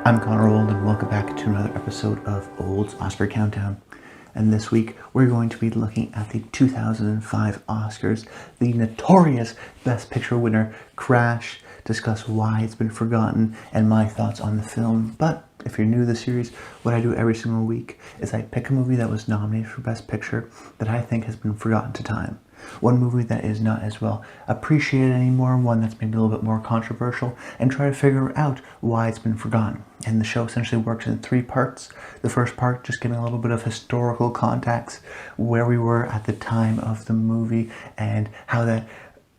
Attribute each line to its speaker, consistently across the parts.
Speaker 1: I'm Connor Old, and welcome back to another episode of Old's Oscar Countdown. And this week, we're going to be looking at the 2005 Oscars, the notorious Best Picture winner, Crash, discuss why it's been forgotten, and my thoughts on the film. But if you're new to the series, what I do every single week is I pick a movie that was nominated for Best Picture that I think has been forgotten to time. One movie that is not as well appreciated anymore, one that's maybe a little bit more controversial, and try to figure out why it's been forgotten. And the show essentially works in three parts. The first part, just giving a little bit of historical context, where we were at the time of the movie and how that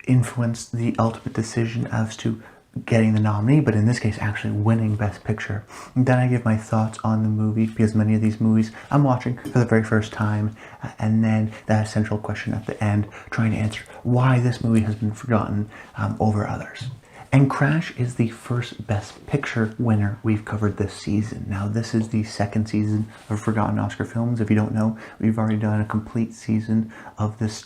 Speaker 1: influenced the ultimate decision as to getting the nominee, but in this case actually winning Best Picture. And then I give my thoughts on the movie, because many of these movies I'm watching for the very first time, and then that essential question at the end, trying to answer why this movie has been forgotten over others. And Crash is the first Best Picture winner we've covered this season. Now, this is the second season of Forgotten Oscar Films. If you don't know, we've already done a complete season of this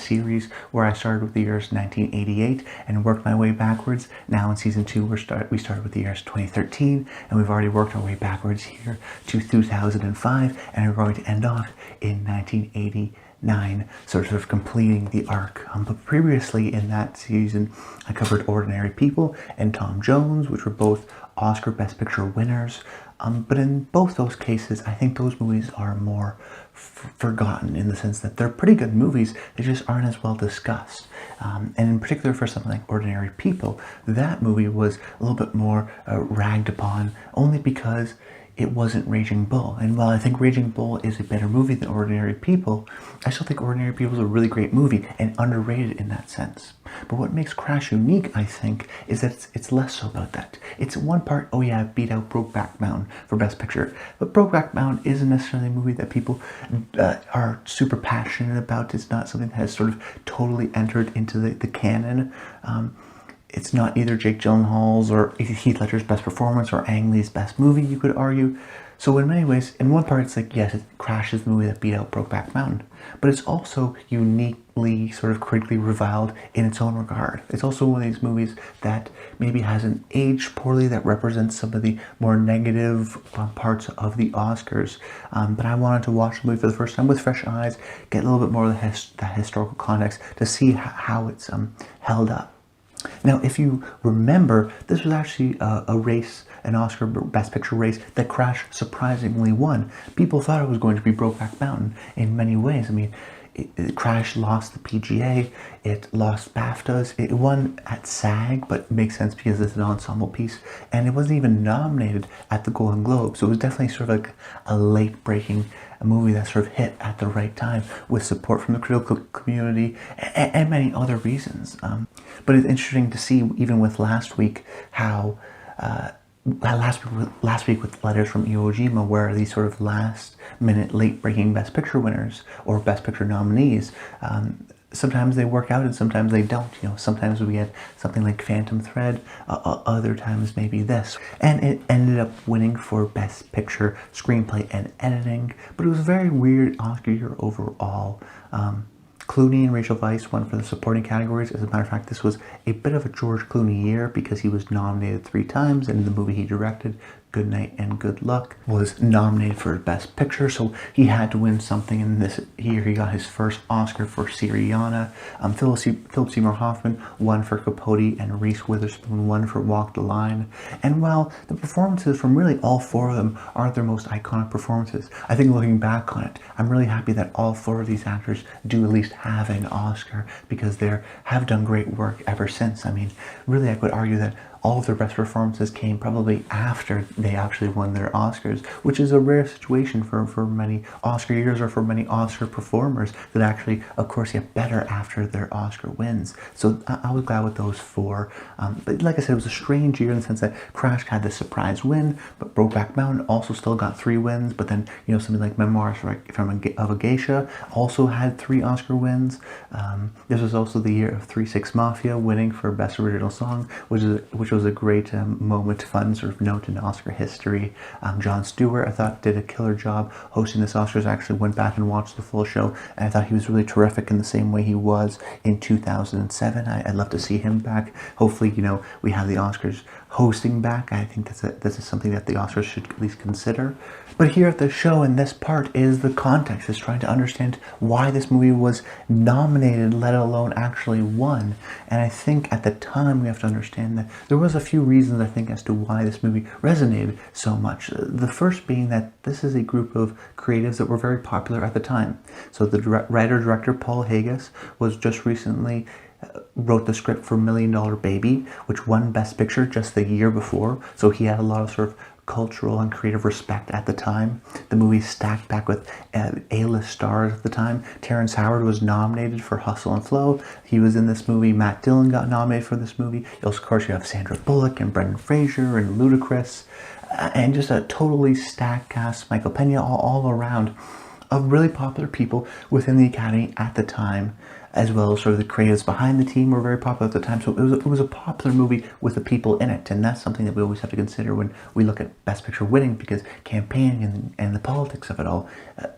Speaker 1: series, where I started with the years 1988 and worked my way backwards. Now in season 2, we started with the years 2013, and we've already worked our way backwards here to 2005, and we're going to end off in 1989, sort of completing the arc. But previously in that season, I covered Ordinary People and Tom Jones, which were both Oscar Best Picture winners. But in both those cases, I think those movies are more forgotten, in the sense that they're pretty good movies, they just aren't as well discussed. And in particular for something like Ordinary People, that movie was a little bit more ragged upon, only because it wasn't Raging Bull. And while I think Raging Bull is a better movie than Ordinary People, I still think Ordinary People is a really great movie and underrated in that sense. But what makes Crash unique, I think, is that it's less so about that. It's one part, oh yeah, beat out Brokeback Mountain for Best Picture, but Brokeback Mountain isn't necessarily a movie that people are super passionate about. It's not something that has sort of totally entered into the canon. It's not either Jake Gyllenhaal's or Heath Ledger's best performance or Ang Lee's best movie, you could argue. So in many ways, in one part, it's like, yes, it Crash is the movie that beat out Brokeback Mountain, but it's also uniquely sort of critically reviled in its own regard. It's also one of these movies that maybe hasn't aged poorly, that represents some of the more negative parts of the Oscars. But I wanted to watch the movie for the first time with fresh eyes, get a little bit more of that historical context to see how it's held up. Now, if you remember, this was actually a race, an Oscar Best Picture race, that Crash surprisingly won. People thought it was going to be Brokeback Mountain in many ways. I mean, Crash lost the PGA, it lost BAFTAs, it won at SAG, but it makes sense because it's an ensemble piece, and it wasn't even nominated at the Golden Globe. So it was definitely sort of like a late-breaking movie that sort of hit at the right time, with support from the critical community and many other reasons. But it's interesting to see, even with last week, how last week with Letters from Iwo Jima, where these sort of last-minute, late-breaking Best Picture winners or Best Picture nominees, sometimes they work out and sometimes they don't. You know, sometimes we get something like Phantom Thread, other times maybe this. And it ended up winning for Best Picture, Screenplay, and Editing, but it was a very weird Oscar year overall. Clooney and Rachel Weisz won for the supporting categories. As a matter of fact, this was a bit of a George Clooney year, because he was nominated 3 times, and the movie he directed, Good Night and Good Luck, was nominated for Best Picture, so he had to win something. In this year, he got his first Oscar for Syriana. Philip Seymour Hoffman won for Capote, and Reese Witherspoon won for Walk the Line. And while the performances from really all 4 of them aren't their most iconic performances, I think looking back on it, I'm really happy that all 4 of these actors do at least have an Oscar, because they have done great work ever since. I mean, really, I could argue that all of their best performances came probably after they actually won their Oscars, which is a rare situation for many Oscar years, or for many Oscar performers that actually, of course, get better after their Oscar wins. So I was glad with those 4. But like I said, it was a strange year in the sense that Crash had this surprise win, but Brokeback Mountain also still got 3 wins. But then, you know, something like Memoirs of a Geisha also had 3 Oscar wins. This was also the year of 3 6 Mafia winning for Best Original Song, which which was a great moment, fun sort of note in Oscar history. Jon Stewart, I thought, did a killer job hosting this Oscars. I actually went back and watched the full show, and I thought he was really terrific in the same way he was in 2007. I'd love to see him back. Hopefully, we have the Oscars hosting back. I think this is something that the Oscars should at least consider. But here at the show, in this part, is the context. Is trying to understand why this movie was nominated, let alone actually won. And I think at the time we have to understand that there was a few reasons, I think, as to why this movie resonated so much. The first being that this is a group of creatives that were very popular at the time. So the writer-director Paul Haggis was just recently wrote the script for $1 Million Baby, which won Best Picture just the year before. So he had a lot of sort of cultural and creative respect at the time. The movie stacked back with A-list stars at the time. Terrence Howard was nominated for Hustle and Flow. He was in this movie. Matt Dillon got nominated for this movie. Of course, you have Sandra Bullock and Brendan Fraser and Ludacris, and just a totally stacked cast. Michael Pena all around of really popular people within the Academy at the time, as well as sort of the creatives behind the team were very popular at the time. So it was a popular movie with the people in it, and that's something that we always have to consider when we look at Best Picture winning, because campaigning and the politics of it all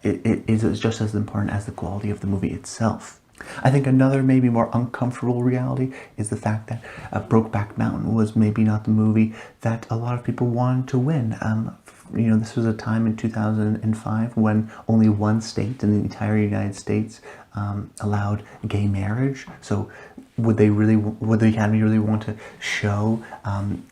Speaker 1: it is just as important as the quality of the movie itself. I think another maybe more uncomfortable reality is the fact that Brokeback Mountain was maybe not the movie that a lot of people wanted to win. This was a time in 2005 when only one state in the entire United States allowed gay marriage. So would the Academy really want to show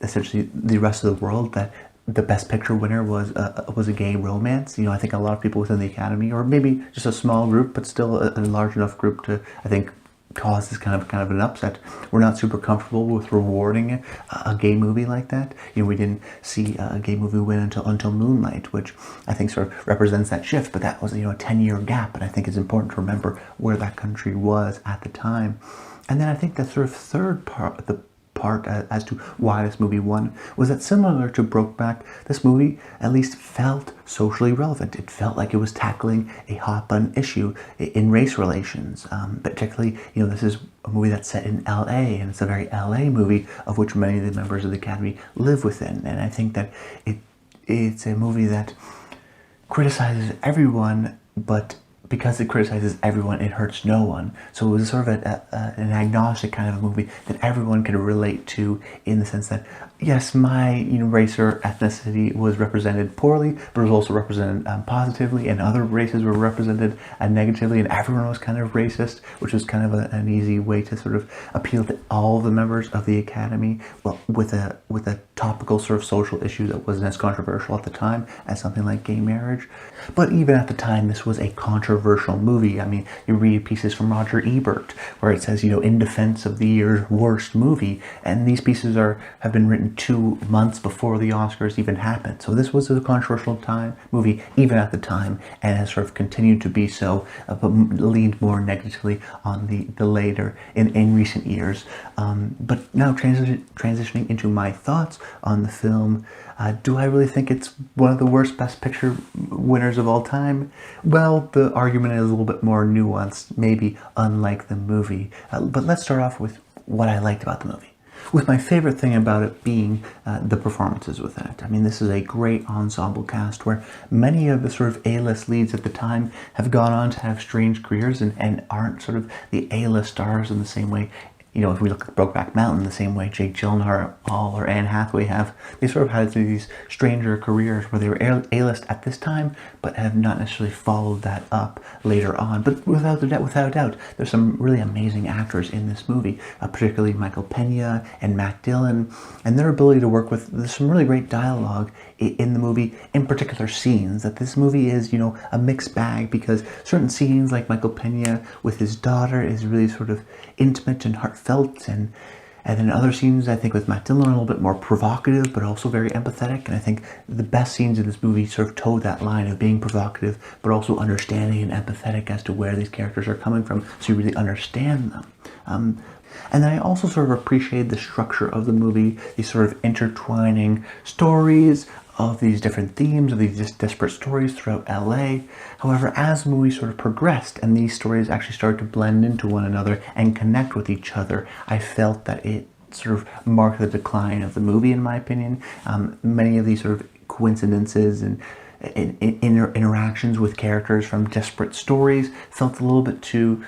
Speaker 1: essentially the rest of the world that the Best Picture winner was a gay romance? I think a lot of people within the Academy, or maybe just a small group, but still a large enough group to, I think, cause this kind of an upset. We're not super comfortable with rewarding a gay movie like that. We didn't see a gay movie win until Moonlight, which I think sort of represents that shift. But that was a 10-year gap, and I think it's important to remember where that country was at the time. And then I think the sort of third part, the part as to why this movie won, was that similar to Brokeback, this movie at least felt socially relevant. It felt like it was tackling a hot-button issue in race relations. Particularly, this is a movie that's set in LA, and it's a very LA movie of which many of the members of the Academy live within. And I think that it's a movie that criticizes everyone, but because it criticizes everyone, it hurts no one. So it was sort of an agnostic kind of a movie that everyone could relate to, in the sense that, yes, my race or ethnicity was represented poorly, but it was also represented positively, and other races were represented negatively, and everyone was kind of racist, which was kind of an easy way to sort of appeal to all the members of the Academy, well, with a topical sort of social issue that wasn't as controversial at the time as something like gay marriage. But even at the time, this was a controversial movie. I mean, you read pieces from Roger Ebert where it says, in defense of the year's worst movie, and these pieces have been written 2 months before the Oscars even happened. So this was a controversial movie even at the time, and has sort of continued to be so, but leaned more negatively on the later in recent years. But now transitioning into my thoughts on the film. Do I really think it's one of the worst Best Picture winners of all time? Well, the argument is a little bit more nuanced, maybe unlike the movie. But let's start off with what I liked about the movie. With my favorite thing about it being the performances within it. I mean, this is a great ensemble cast where many of the sort of A-list leads at the time have gone on to have strange careers and aren't sort of the A-list stars in the same way. If we look at Brokeback Mountain, the same way Jake Gyllenhaal or Anne Hathaway have, they sort of had these stranger careers where they were A-list at this time, but have not necessarily followed that up later on. But without a doubt, there's some really amazing actors in this movie, particularly Michael Pena and Matt Dillon, and their ability to work with. There's some really great dialogue in the movie, in particular scenes. That this movie is, a mixed bag, because certain scenes like Michael Pena with his daughter is really sort of intimate and heartfelt, and then other scenes, I think, with Matt Dillon are a little bit more provocative, but also very empathetic. And I think the best scenes in this movie sort of toe that line of being provocative, but also understanding and empathetic as to where these characters are coming from, so you really understand them. And then I also sort of appreciated the structure of the movie, these sort of intertwining stories of these different themes, of these just disparate stories throughout LA. However, as the movie sort of progressed and these stories actually started to blend into one another and connect with each other, I felt that it sort of mark the decline of the movie, in my opinion. Many of these sort of coincidences and interactions with characters from disparate stories felt a little bit too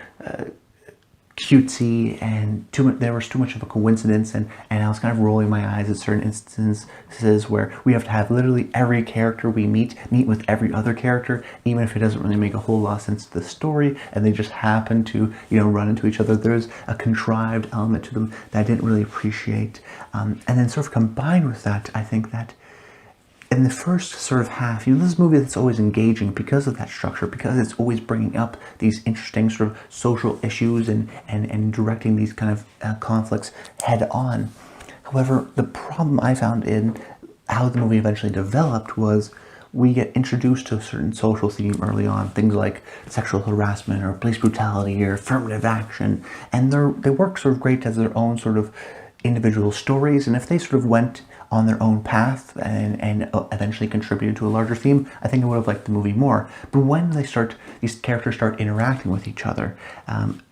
Speaker 1: cutesy, and there was too much of a coincidence, and I was kind of rolling my eyes at certain instances where we have to have literally every character we meet with every other character, even if it doesn't really make a whole lot of sense to the story, and they just happen to, you know, run into each other. There's a contrived element to them that I didn't really appreciate. And then sort of combined with that, I think that in the first sort of half, you know, this is a movie that's always engaging because of that structure, because it's always bringing up these interesting sort of social issues and directing these kind of conflicts head on. However, the problem I found in how the movie eventually developed was we get introduced to a certain social theme early on, things like sexual harassment or police brutality or affirmative action, and they work sort of great as their own sort of individual stories, and if they sort of went on their own path and eventually contributed to a larger theme, I think I would have liked the movie more. But when these characters start interacting with each other,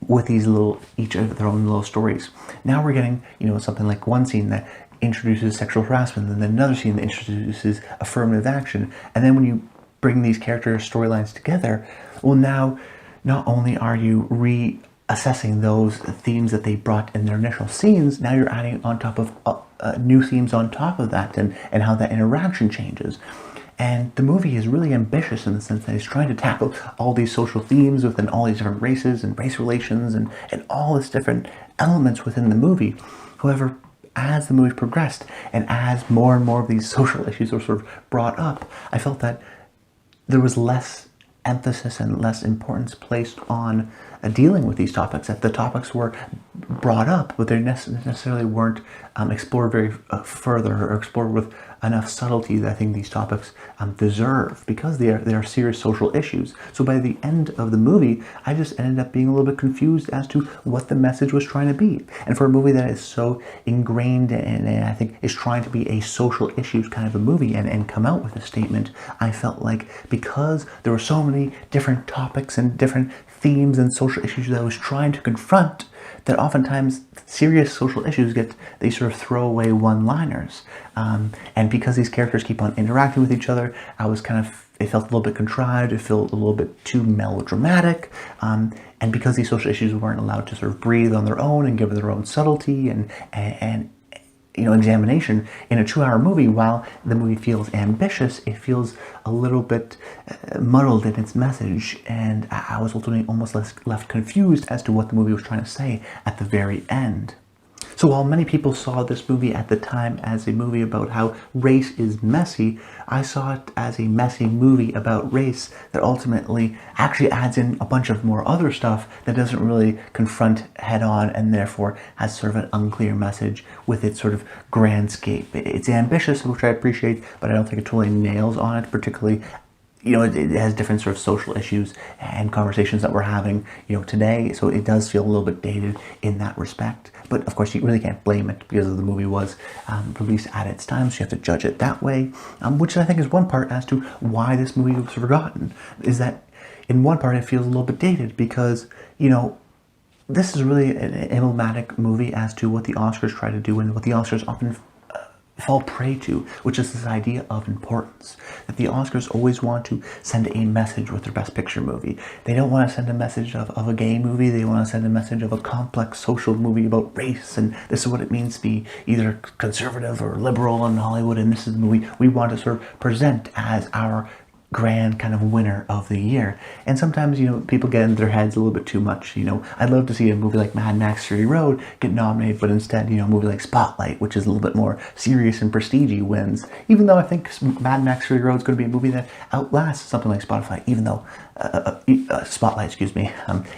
Speaker 1: with each of their own little stories, now we're getting, you know, something like one scene that introduces sexual harassment, and then another scene that introduces affirmative action, and then when you bring these character storylines together, well, now not only are you reassessing those themes that they brought in their initial scenes, now you're adding on top of new themes on top of that, and how that interaction changes. And the movie is really ambitious in the sense that it's trying to tackle all these social themes within all these different races and race relations and all these different elements within the movie. However, as the movie progressed and as more and more of these social issues were sort of brought up, I felt that there was less emphasis and less importance placed on dealing with these topics, that the topics were brought up, but they necessarily weren't explored very further or explored with enough subtlety that I think these topics deserve, because they are serious social issues. So by the end of the movie, I just ended up being a little bit confused as to what the message was trying to be. And for a movie that is so ingrained and I think is trying to be a social issues kind of a movie and come out with a statement, I felt like because there were so many different topics and different themes and social issues that I was trying to confront, that oftentimes serious social issues get these sort of throwaway one-liners. And because these characters keep on interacting with each other, it felt a little bit contrived, it felt a little bit too melodramatic, and because these social issues weren't allowed to sort of breathe on their own and give their own subtlety and you know, examination in a 2-hour movie, while the movie feels ambitious, it feels a little bit muddled in its message, and I was ultimately almost left confused as to what the movie was trying to say at the very end. So while many people saw this movie at the time as a movie about how race is messy, I saw it as a messy movie about race that ultimately actually adds in a bunch of more other stuff that doesn't really confront head on, and therefore has sort of an unclear message with its sort of grandscape. It's ambitious, which I appreciate, but I don't think it totally nails on it, particularly, you know, it has different sort of social issues and conversations that we're having, you know, today, so it does feel a little bit dated in that respect. But of course, you really can't blame it because the movie was released at its time, so you have to judge it that way, which I think is one part as to why this movie was forgotten, is that in one part it feels a little bit dated because, you know, this is really an emblematic movie as to what the Oscars try to do and what the Oscars often fall prey to, which is this idea of importance. That the Oscars always want to send a message with their Best Picture movie. They don't want to send a message of a gay movie, they want to send a message of a complex social movie about race, and this is what it means to be either conservative or liberal in Hollywood, and this is the movie we want to sort of present as our grand kind of winner of the year. And sometimes, you know, people get in their heads a little bit too much. You know, I'd love to see a movie like Mad Max Fury Road get nominated, but instead, you know, a movie like Spotlight, which is a little bit more serious and prestige-y, wins. Even though I think Mad Max Fury Road is going to be a movie that outlasts something like Spotlight, even though Spotlight, excuse me,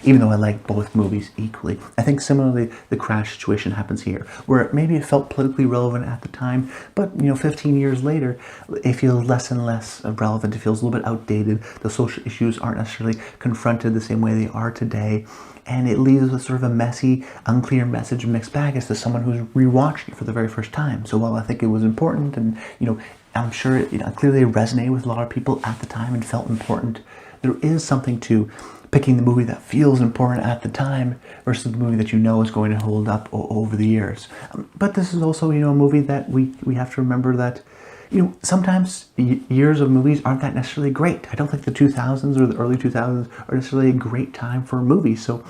Speaker 1: even though I like both movies equally. I think similarly the Crash situation happens here, where maybe it felt politically relevant at the time, but, you know, 15 years later, it feels less and less relevant. It feels a little bit outdated. The social issues aren't necessarily confronted the same way they are today, and it leaves with sort of a messy, unclear message, mixed bag as to someone who's rewatching it for the very first time. So while I think it was important, and, you know, I'm sure it, you know, clearly resonated with a lot of people at the time and felt important, there is something to picking the movie that feels important at the time versus the movie that you know is going to hold up over the years. But this is also, a movie that we have to remember that, sometimes years of movies aren't that necessarily great. I don't think the 2000s or the early 2000s are necessarily a great time for movies. So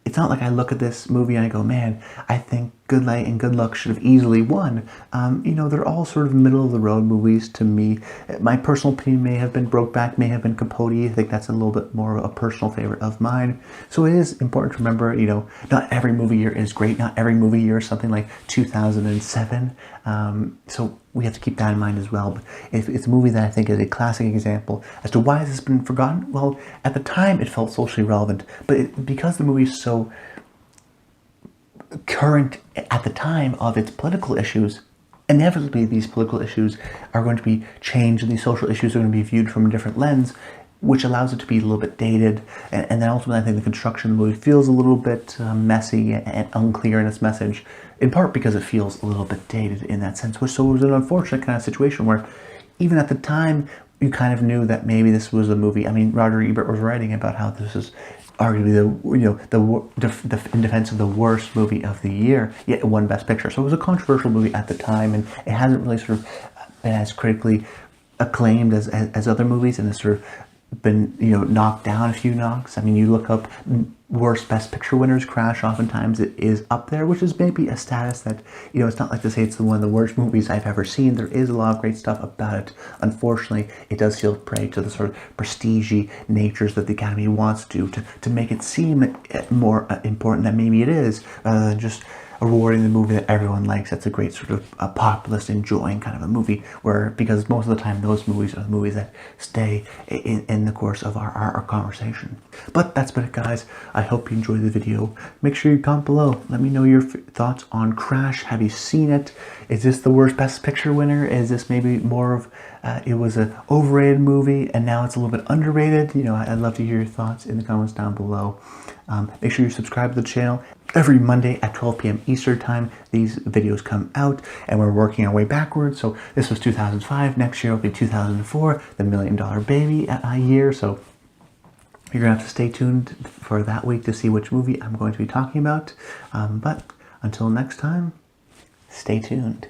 Speaker 1: it's not like I look at this movie and I go, man, I think Good Night and Good Luck should have easily won. They're all sort of middle of the road movies to me. My personal opinion may have been Brokeback, may have been Capote. I think that's a little bit more of a personal favorite of mine. So it is important to remember, not every movie year is great. Not every movie year is something like 2007. So we have to keep that in mind as well. But if it's a movie that I think is a classic example as to why has this been forgotten, well, at the time it felt socially relevant, but because the movie is so current at the time of its political issues, inevitably these political issues are going to be changed and these social issues are going to be viewed from a different lens, which allows it to be a little bit dated. And then ultimately I think the construction of the movie feels a little bit messy and unclear in its message, in part because it feels a little bit dated in that sense. So it was an unfortunate kind of situation where even at the time you kind of knew that maybe this was a movie. I mean, Roger Ebert was writing about how this is arguably the in defense of the worst movie of the year, yet it won Best Picture. So it was a controversial movie at the time, and it hasn't really sort of been as critically acclaimed as other movies, and it's sort of been knocked down a few knocks. I mean, you look up worst Best Picture winners, Crash oftentimes it is up there, which is maybe a status that it's not like to say it's one of the worst movies I've ever seen. There is a lot of great stuff about it. Unfortunately, it does feel prey to the sort of prestige-y natures that the Academy wants to make it seem more important than maybe it is, rather than just rewarding the movie that everyone likes. That's a great sort of a populist enjoying kind of a movie, because most of the time those movies are the movies that stay in the course of our conversation. But that's been it, guys. I hope you enjoyed the video. Make sure you comment below. Let me know your thoughts on Crash. Have you seen it? Is this the worst Best Picture winner? Is this maybe more of it was an overrated movie and now it's a little bit underrated? I'd love to hear your thoughts in the comments down below. Make sure you subscribe to the channel. Every Monday at 12 p.m. Eastern Time, these videos come out, and we're working our way backwards. So this was 2005. Next year will be 2004, the $1 Million Baby year. So you're going to have to stay tuned for that week to see which movie I'm going to be talking about. But until next time, stay tuned.